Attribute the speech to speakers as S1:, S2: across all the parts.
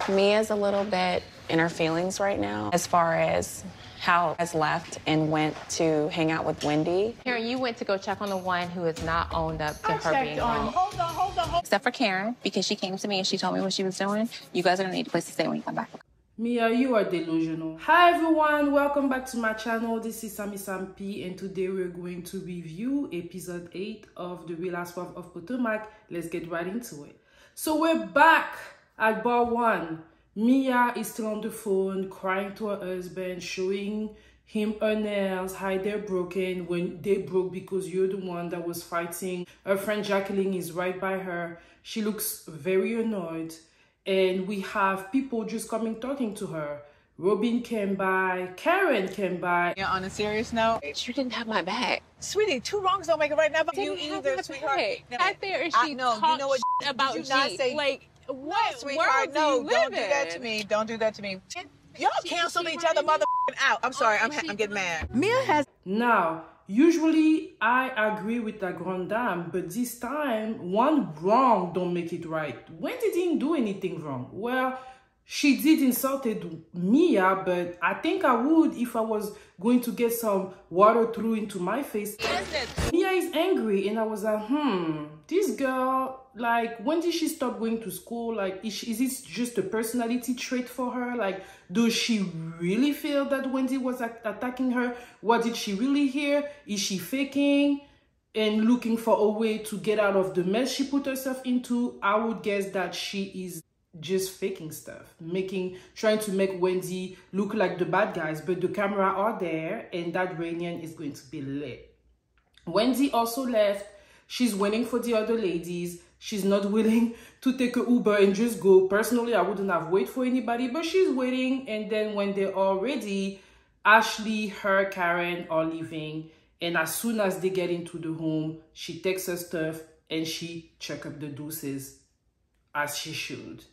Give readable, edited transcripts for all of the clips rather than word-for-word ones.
S1: Mia's a little bit in her feelings right now as far as how has left and went to hang out with Wendy.
S2: Karen, you went to go check on the one who has not owned up to her being wrong.
S3: Hold on. Except for Karen, because she came to me and she told me what she was doing. You guys are gonna need a place to stay when you come back.
S4: Mia, you are delusional. Hi everyone, welcome back to my channel. This is Sam P, and today we're going to review episode 8 of the Real Housewives of Potomac. Let's get right into it. So we're back at bar 1. Mia is still on the phone, crying to her husband, showing him her nails, how they're broken, when they broke because you're the one that was fighting. Her friend Jacqueline is right by her. She looks very annoyed. And we have people just coming talking to her. Robyn came by, Karen came by.
S5: Yeah, on a serious note,
S2: You didn't have my back.
S5: sweetie, 2 wrongs don't make it right now. But you either, sweetheart.
S2: Sat there and she
S5: know,
S2: talked
S5: you know what,
S2: about
S5: did you not
S2: G.
S5: say,
S2: Like, what
S5: sweetheart,
S2: world
S5: no,
S2: do you
S5: don't
S2: live
S5: do that
S2: in?
S5: to me. Don't do that to me. Y'all canceled each other out. I'm sorry, I'm getting mad.
S3: Mia has.
S4: Now, usually I agree with the grande dame, but this time, one wrong don't make it right. Wendy didn't do anything wrong. Well, she did insulted Mia, but I think I would if I was going to get some water through into my face. Mia is angry, and I was like, this girl, like, when did she stop going to school? Like, is it just a personality trait for her? Like, does she really feel that Wendy was attacking her? What did she really hear? Is she faking and looking for a way to get out of the mess she put herself into? I would guess that she is just faking stuff, trying to make Wendy look like the bad guys, but the camera are there and that reunion is going to be lit. Wendy also left. She's waiting for the other ladies. She's not willing to take an Uber and just go. Personally, I wouldn't have waited for anybody, but she's waiting. And then when they're all ready, Ashley, her, Karen are leaving. And as soon as they get into the home, she takes her stuff and she check up the deuces as she should.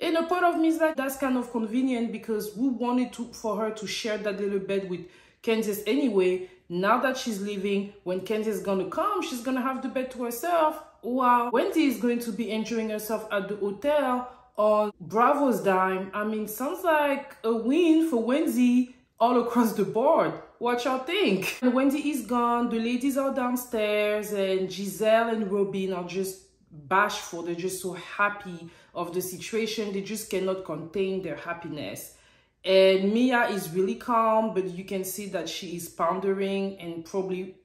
S4: And a part of me is like, that's kind of convenient because we wanted for her to share that little bed with Candice anyway. Now that she's leaving, when Candice is gonna come, she's gonna have the bed to herself. While Wendy is going to be enjoying herself at the hotel on Bravo's dime. I mean, sounds like a win for Wendy all across the board. What y'all think? And Wendy is gone, the ladies are downstairs, and Giselle and Robyn are just bashful. They're just so happy of the situation. They just cannot contain their happiness. And Mia is really calm, but you can see that she is pondering and probably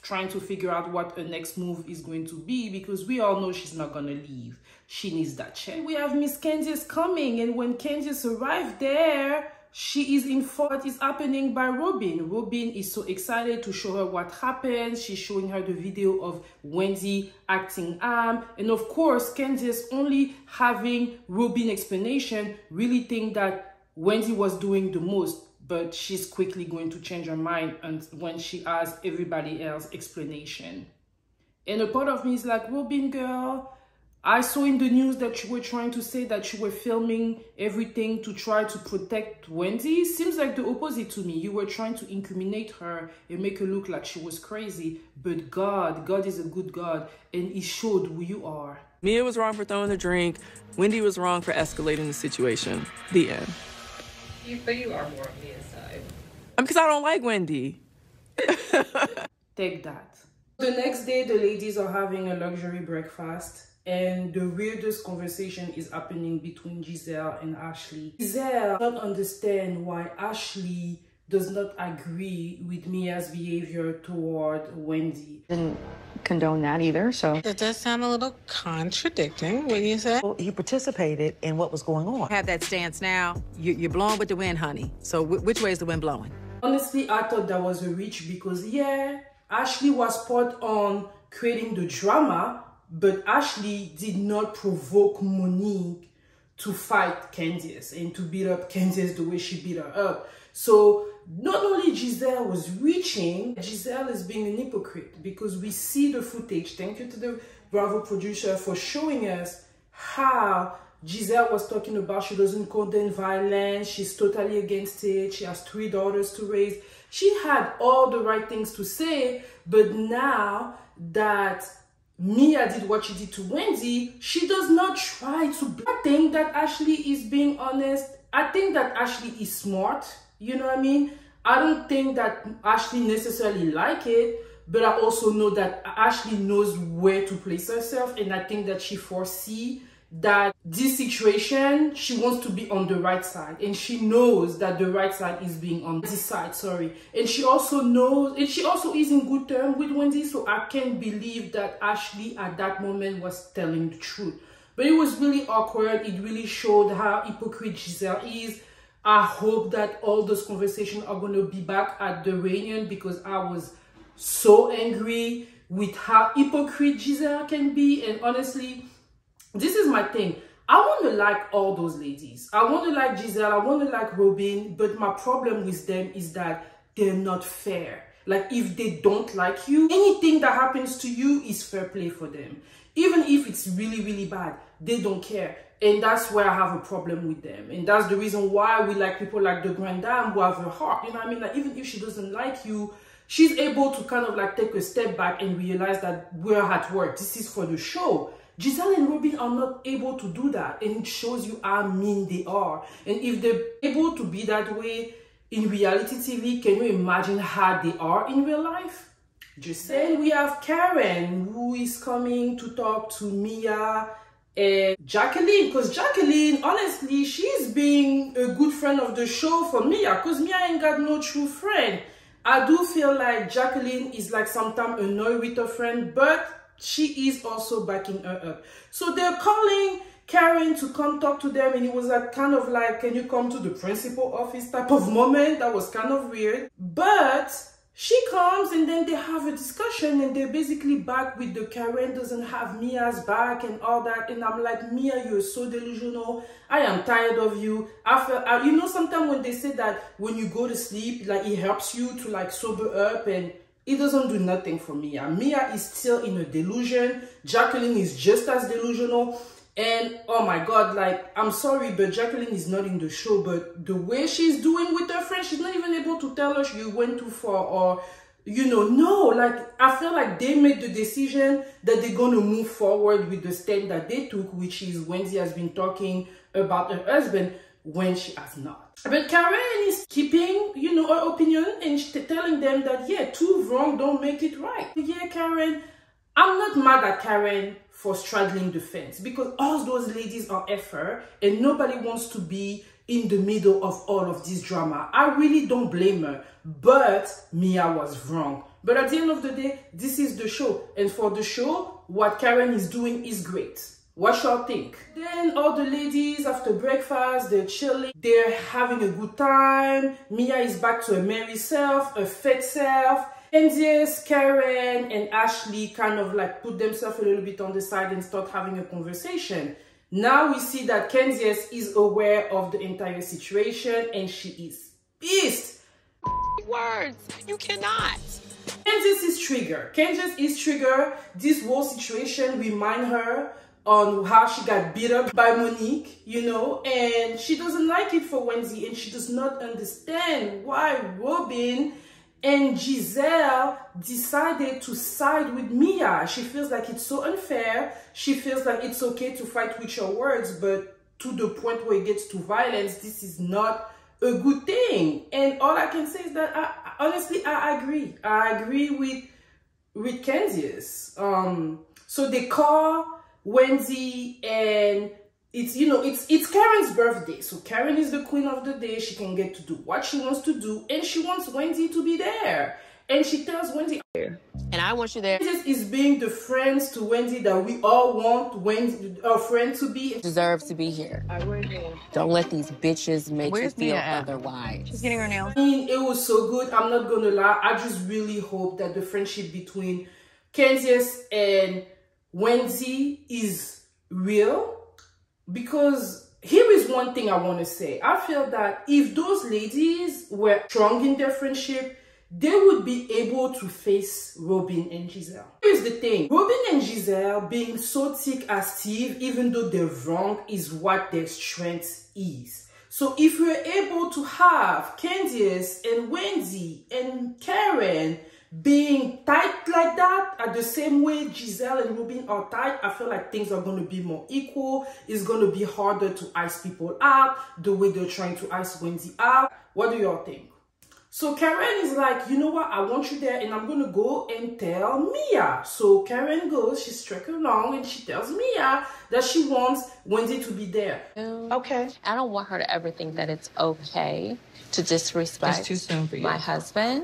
S4: trying to figure out what her next move is going to be, because we all know she's not gonna leave. She needs that check. We have Miss Candice coming, and when Candice arrived there, she is informed what is happening by Robyn. Robyn is so excited to show her what happened. She's showing her the video of Wendy acting and of course, Candice, only having Robyn explanation, really think that Wendy was doing the most, but she's quickly going to change her mind and when she has everybody else explanation. And a part of me is like, Robyn girl, I saw in the news that you were trying to say that you were filming everything to try to protect Wendy. Seems like the opposite to me. You were trying to incriminate her and make her look like she was crazy. But God is a good God, and he showed who you are.
S6: Mia was wrong for throwing the drink. Wendy was wrong for escalating the situation. The end.
S2: But you are more on Mia's side.
S6: Because I don't like Wendy.
S4: Take that. The next day, the ladies are having a luxury breakfast. And the weirdest conversation is happening between Giselle and Ashley. Giselle does not understand why Ashley does not agree with Mia's behavior toward Wendy.
S7: Didn't condone that either, so.
S8: It does sound a little contradicting, what do you say?
S9: He participated in what was going on.
S10: Have that stance now. You're blowing with the wind, honey. So which way is the wind blowing?
S4: Honestly, I thought that was a reach because, yeah, Ashley was spot on creating the drama, but Ashley did not provoke Monique to fight Candice and to beat up Candice the way she beat her up. So not only Giselle was reaching, Giselle is being an hypocrite because we see the footage. Thank you to the Bravo producer for showing us how Giselle was talking about she doesn't condone violence. She's totally against it. She has 3 daughters to raise. She had all the right things to say, but now that Mia did what she did to Wendy, she does not try to. I think that Ashley is being honest. I think that Ashley is smart. You know what I mean? I don't think that Ashley necessarily like it, but I also know that Ashley knows where to place herself, and I think that she foresee that this situation, she wants to be on the right side, and she knows that the right side is being on this side, sorry. And she also knows, and she also is in good terms with Wendy, so I can't believe that Ashley at that moment was telling the truth. But it was really awkward. It really showed how hypocrite Giselle is. I hope that all those conversations are going to be back at the reunion, because I was so angry with how hypocrite Giselle can be. And honestly, this is my thing. I want to like all those ladies. I want to like Giselle. I want to like Robyn. But my problem with them is that they're not fair. Like, if they don't like you, anything that happens to you is fair play for them. Even if it's really, really bad, they don't care. And that's where I have a problem with them. And that's the reason why we like people like the grande who have a heart. You know what I mean? Like, even if she doesn't like you, she's able to kind of like take a step back and realize that we're at work. This is for the show. Giselle and Robyn are not able to do that, and it shows you how mean they are. And if they're able to be that way in reality TV, can you imagine how they are in real life? Just saying. We have Karen, who is coming to talk to Mia and Jacqueline, because Jacqueline, honestly, she's being a good friend of the show for Mia, because Mia ain't got no true friend. I do feel like Jacqueline is like sometimes annoyed with her friend, but she is also backing her up. So they're calling Karen to come talk to them, and it was like kind of like, can you come to the principal office type of moment. That was kind of weird. But she comes, and then they have a discussion, and they're basically back with the Karen doesn't have Mia's back and all that. And I'm like, Mia, you're so delusional. I am tired of you. You know, sometimes when they say that when you go to sleep, like it helps you to like sober up, and it doesn't do nothing for Mia. Mia is still in a delusion. Jacqueline is just as delusional. And oh my God, like, I'm sorry, but Jacqueline is not in the show, but the way she's doing with her friend, she's not even able to tell her you went too far, or, you know, no, like, I feel like they made the decision that they're going to move forward with the step that they took, which is Wendy has been talking about her husband when she has not. But Karen is keeping, you know, her opinion, and telling them that, yeah, two wrong don't make it right. Yeah, Karen, I'm not mad at Karen for straddling the fence, because all those ladies are effort, and nobody wants to be in the middle of all of this drama. I really don't blame her, but Mia was wrong. But at the end of the day, this is the show, and for the show, what Karen is doing is great. What y'all think? Then all the ladies after breakfast, they're chilling, they're having a good time. Mia is back to her merry self, her fake self. Candiace, Karen, and Ashley kind of like put themselves a little bit on the side and start having a conversation. Now we see that Candiace is aware of the entire situation, and she is pissed.
S8: Words, you cannot.
S4: Candiace is triggered. Candiace is triggered. This whole situation reminds her on how she got beat up by Monique, you know, and she doesn't like it for Wendy, and she does not understand why Robyn and Giselle decided to side with Mia. She feels like it's so unfair. She feels like it's okay to fight with your words, but to the point where it gets to violence, this is not a good thing. And all I can say is that honestly, I agree. I agree with Candiace. So they call Wendy, and it's, you know, it's Karen's birthday. So Karen is the queen of the day. She can get to do what she wants to do, and she wants Wendy to be there. And she tells Wendy,
S8: and I want you there.
S4: This is being the friends to Wendy that we all want Wendy, our friend, to be.
S8: Deserves to be here. Don't let these bitches make you feel otherwise.
S7: She's getting her nails.
S4: I mean, it was so good. I'm not gonna lie. I just really hope that the friendship between Candiace and Wendy is real, because here is one thing I want to say. I feel that if those ladies were strong in their friendship, they would be able to face Robyn and Giselle. Here's the thing. Robyn and Giselle being so thick as Steve, even though they're wrong, is what their strength is. So if we're able to have Candiace and Wendy and Karen being tight like that, at the same way Giselle and Robyn are tight, I feel like things are going to be more equal. It's going to be harder to ice people out the way they're trying to ice Wendy out. What do y'all think? So Karen is like, you know what, I want you there and I'm going to go and tell Mia. So Karen goes, she's trekking along and she tells Mia that she wants Wendy to be there.
S2: Okay. I don't want her to ever think that it's okay to disrespect
S8: It's too soon for you.
S2: my husband.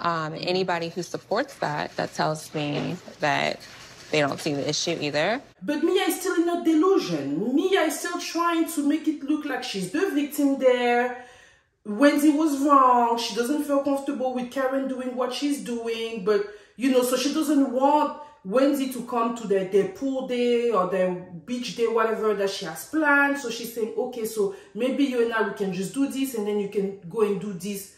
S2: Anybody who supports that tells me that they don't see the issue either.
S4: But Mia is still in a delusion. Mia is still trying to make it look like she's the victim there. Wendy was wrong. She doesn't feel comfortable with Karen doing what she's doing. But, you know, so she doesn't want Wendy to come to their pool day or their beach day, whatever that she has planned. So she's saying, okay, so maybe you and I, we can just do this and then you can go and do this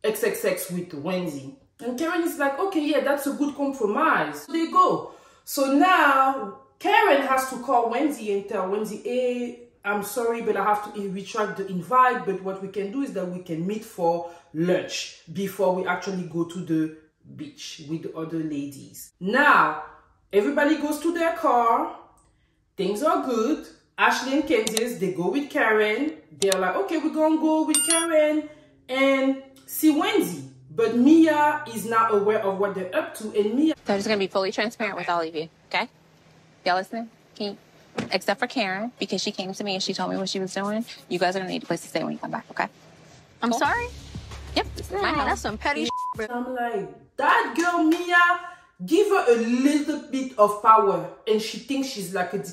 S4: XXX with Wendy. And Karen is like, okay, yeah, that's a good compromise. So they go. So now Karen has to call Wendy and tell Wendy, hey, I'm sorry, but I have to retract the invite. But what we can do is that we can meet for lunch before we actually go to the beach with the other ladies. Now, everybody goes to their car. Things are good. Ashley and Candice, they go with Karen. They're like, okay, we're going to go with Karen and see Wendy. But Mia is not aware of what they're up to. And Mia...
S3: So I'm just going to be fully transparent with all of you, okay? Y'all listening? Except for Karen, because she came to me and she told me what she was doing. You guys are going to need a place to stay when you come back, okay?
S2: I'm sorry?
S3: Yep, this is my house.
S2: That's some petty shit.
S4: I'm like, that girl Mia, give her a little bit of power. And she thinks she's like a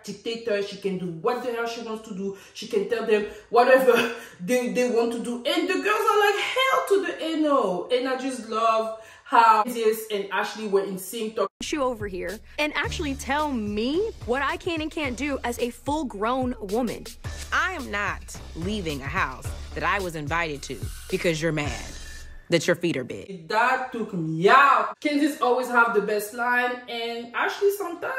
S4: dictator. She can do what the hell she wants to do. She can tell them whatever they want to do. And the girls are like, hell to the no. And I just love how Candice and Ashley were in sync.
S11: You over here and actually tell me what I can and can't do as a full-grown woman.
S8: I am not leaving a house that I was invited to because you're mad that your feet are big.
S4: That took me out. Candice always have the best line, and Ashley sometimes,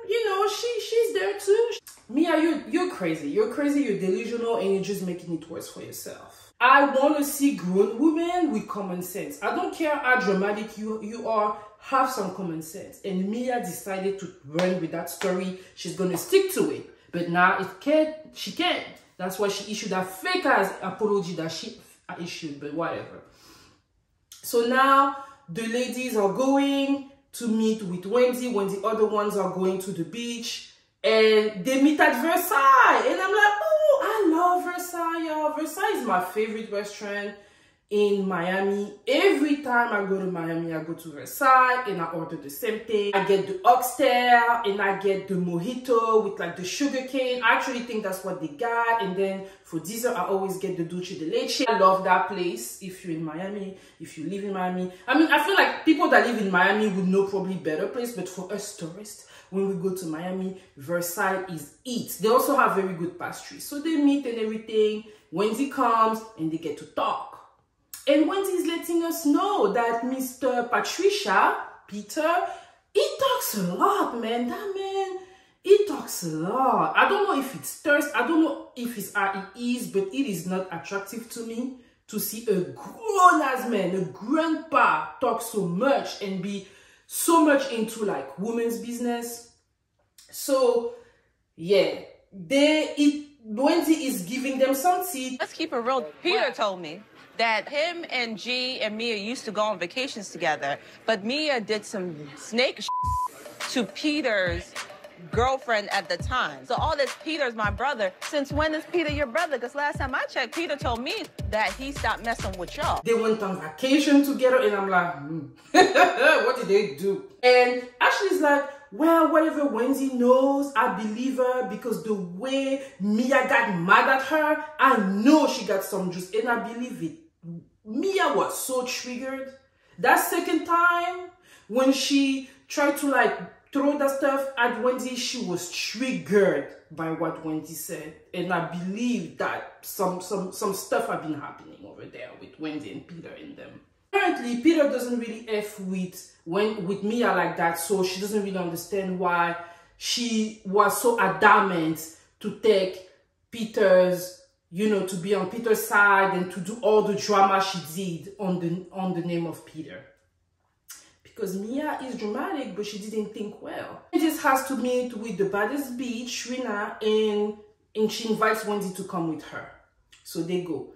S4: you know, she's there too. Mia, you're crazy. You're crazy, you're delusional, and you're just making it worse for yourself. I want to see grown women with common sense. I don't care how dramatic you are, have some common sense. And Mia decided to run with that story. She's going to stick to it. But now she can't. That's why she issued that fake ass apology that she issued, but whatever. So now the ladies are going to meet with Wendy when the other ones are going to the beach. And they meet at Versailles. And I'm like, oh, I love Versailles, y'all. Versailles is my favorite restaurant in Miami. Every time I go to Miami, I go to Versailles and I order the same thing. I get the oxtail and I get the mojito with like the sugar cane. I actually think that's what they got. And then for dessert, I always get the dulce de leche. I love that place. If you're in Miami, if you live in Miami. I mean, I feel like people that live in Miami would know probably better place. But for us tourists, when we go to Miami, Versailles is it. They also have very good pastries. So they meet and everything. Wendy comes and they get to talk. And Wendy is letting us know that Mr. Peter, he talks a lot, man. That man, he talks a lot. I don't know if it's thirst. I don't know if it's how he is, but it is not attractive to me to see a grown-ass man, a grandpa, talk so much and be so much into like women's business. So yeah, Wendy is giving them some tea.
S5: Let's keep it real. Peter told me that him and G and Mia used to go on vacations together, but Mia did some snake to Peter's girlfriend at the time. So all this, Peter's my brother. Since when is Peter your brother? Because last time I checked, Peter told me that he stopped messing with y'all.
S4: They went on vacation together and I'm like, what did they do? And Ashley's like, well, whatever Wendy knows, I believe her because the way Mia got mad at her, I know she got some juice and I believe it. Mia was so triggered. That second time when she tried to like throw that stuff at Wendy, she was triggered by what Wendy said. And I believe that some stuff have been happening over there with Wendy and Peter in them. Apparently, Peter doesn't really F with Mia like that, so she doesn't really understand why she was so adamant to take Peter's, you know, to be on Peter's side and to do all the drama she did on the name of Peter. because Mia is dramatic, but she didn't think well. Candice has to meet with the baddest bitch, Trina, and she invites Wendy to come with her. So they go.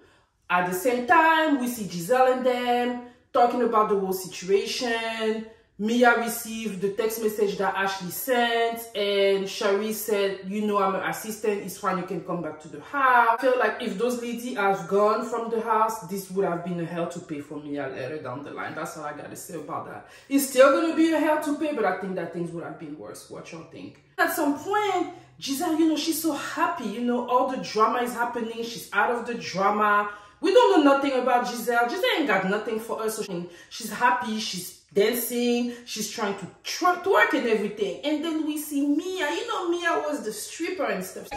S4: At the same time, we see Giselle and them talking about the whole situation. Mia received the text message that Ashley sent, and Shari said, you know, I'm an assistant, it's fine, you can come back to the house. I feel like if those ladies have gone from the house, this would have been a hell to pay for Mia later down the line. That's all I gotta say about that. It's still gonna be a hell to pay, but I think that things would have been worse. What y'all think? At some point, Giselle, you know, she's so happy, you know, all the drama is happening, she's out of the drama. We don't know nothing about Giselle. Giselle ain't got nothing for us. So she's happy, she's dancing, she's trying to twerk and everything. And then we see Mia. You know, Mia was the stripper and stuff.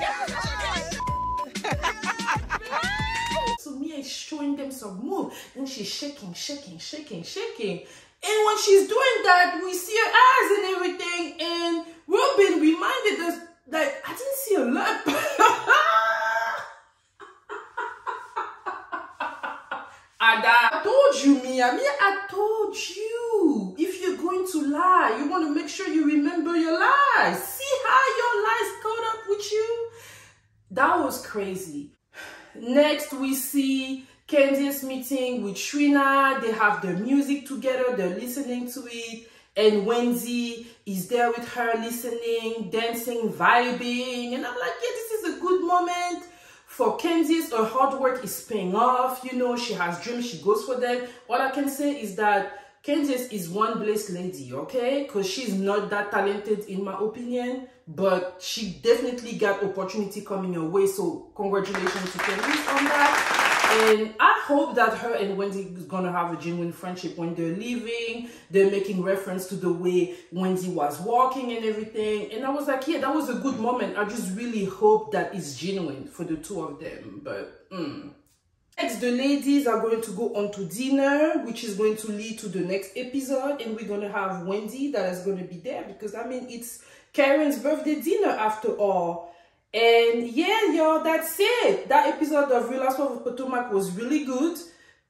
S4: So Mia is showing them some move. And she's shaking, shaking, shaking, shaking. And when she's doing that, we see her eyes and everything. And Robyn reminded us that I didn't see a lot. I told you, Mia, I told you. If you're going to lie, you want to make sure you remember your lies. See how your lies caught up with you? That was crazy. Next, we see Candiace meeting with Trina. They have their music together. They're listening to it. And Wendy is there with her listening, dancing, vibing. And I'm like, yeah, this is a good moment. For Candice, her hard work is paying off. You know, she has dreams, she goes for them. All I can say is that Candice is one blessed lady, okay? Because she's not that talented in my opinion, but she definitely got opportunity coming her way. So congratulations to Candice on that. And I hope that her and Wendy is gonna have a genuine friendship when they're leaving. They're making reference to the way Wendy was walking and everything. And I was like, yeah, that was a good moment. I just really hope that it's genuine for the two of them. But next, the ladies are going to go on to dinner, which is going to lead to the next episode. And we're gonna have Wendy that is gonna be there because I mean, it's Karen's birthday dinner after all. And yeah, y'all, that's it. That episode of Real Housewives of Potomac was really good.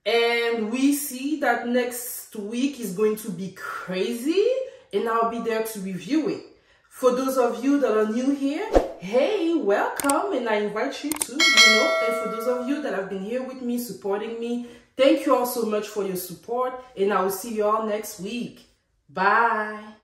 S4: And we see that next week is going to be crazy. And I'll be there to review it. For those of you that are new here, hey, welcome. And I invite you to, you know. And for those of you that have been here with me, supporting me, thank you all so much for your support. And I will see you all next week. Bye.